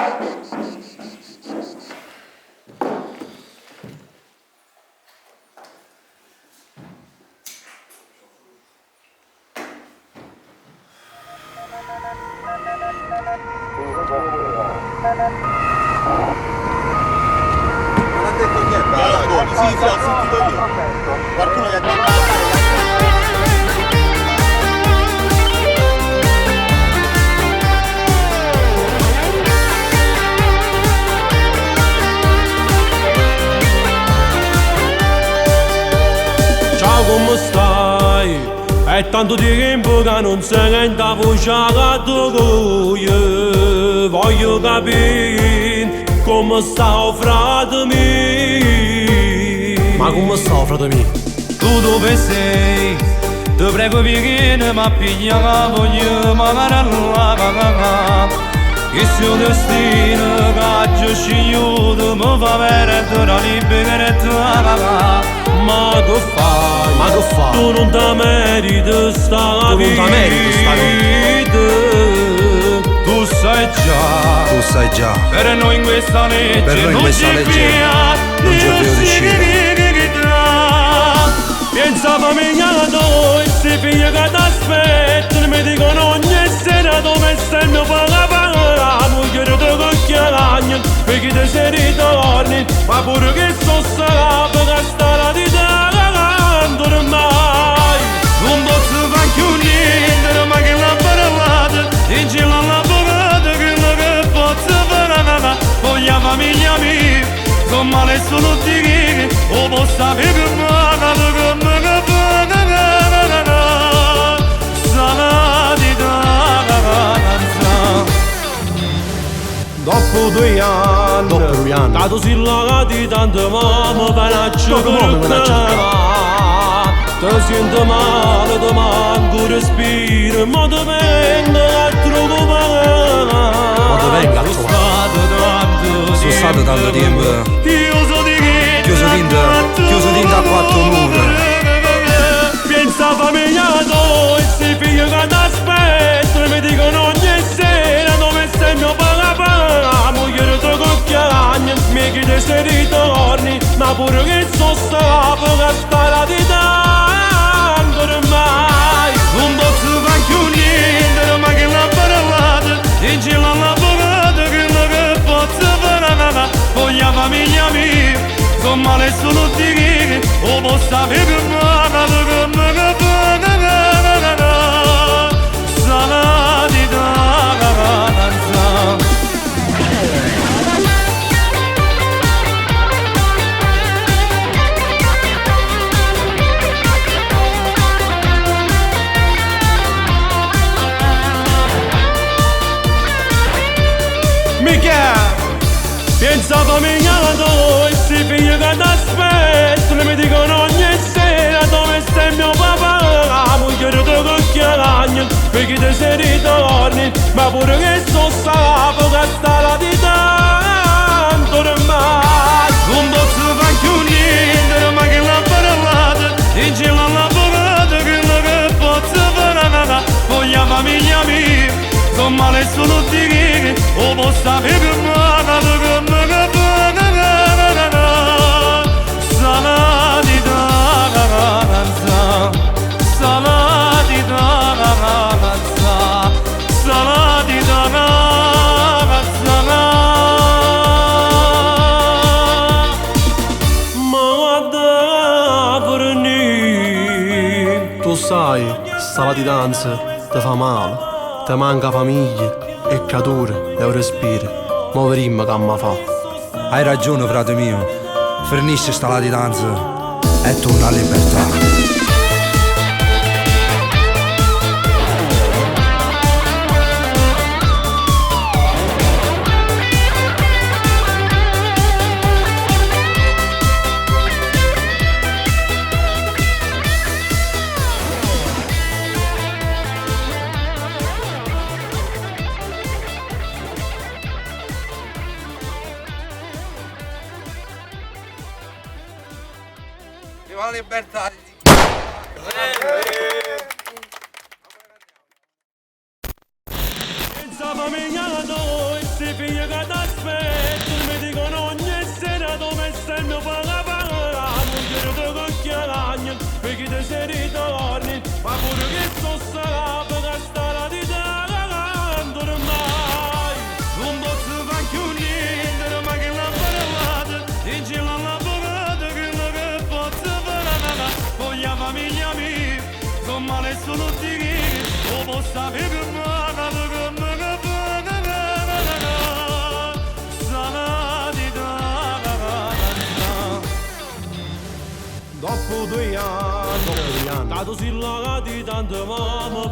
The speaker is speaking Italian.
Non ha detto niente, sì, sì, ho sentito io. Qualcuno gli ha detto ciao, come stai? È tanto tempo che non sento la voce che tu io voglio capire come sta frate mio. Ma come sta frate mio? Tu dove sei? Ti prego vieni, ma piglia la voglio magari allora. Che sia destino che ci scigliuto mi fa vedere la libertà. Ma che fai? Ma che fai? Tu non ti meriti sta vita. Tu sai già. Tu sai già. Per noi in questa legge Per noi in questa legge non c'è più uscita. Pensa famiglia tua e se figlia che ti aspettano. Mi dicono ogni sera dove stai il mio papà. La moglie ti cocchiagna perché ti sei ritorni. Ma pure che sto salato che sta la di te non ormai. Non posso fare più niente ma che l'ha parlata. In giro all'avvocato che posso fare. Voglio famiglia mia, sono male solo di che o posso avere più male come che dopo 2 anni, dato si lagati tanto mamma penaccio per ti sento male, ti manco respiro, ma ti vengo a trovare. Ma ti vengo a trovare. Sono stato tanto tempo chiuso dentro a 4 mura. Pensa famiglia tua e se figlio che ti aspetta. Mi dicono ogni sera dove stai mio papà. La moglie ti cocchiagna, mi chiede se ritorni. Ma pure che sto stato che sta la di tanto ormai. Non posso fare più niente ma che l'ha parlata. In giro all'avvocato che posso fare. Voglio famiglia mia, sono male solo di che o posso avere più male come che sana di danza. Mica pensa famiglia tua e si figlia che ti aspetta. Mi dicono ogni sera dove stai mio papà. La moglie ti cocchiagna perché ti sei ritorni. Ma pure che sto sapo che sta la di tanto ormai. Non posso fare più niente ma che l'ha parlata. In giro all'avvocato che posso fare. Voglio famiglia mia, sono male solo di che o posso avere più male come che sana di danza. Sana di danza. Sana di danza. Ma da fornire. Tu sai, sta latitanza ti fa male, ti manca famiglia e creature e un respiro. Mo verimmo che mi fa. Hai ragione frate mio, fornisce sta latitanza e torna a libertà. Viva la libertà! Pensa famiglia tua e se figlia che ti troppo 2 anni. Cato si laga di tanto mamma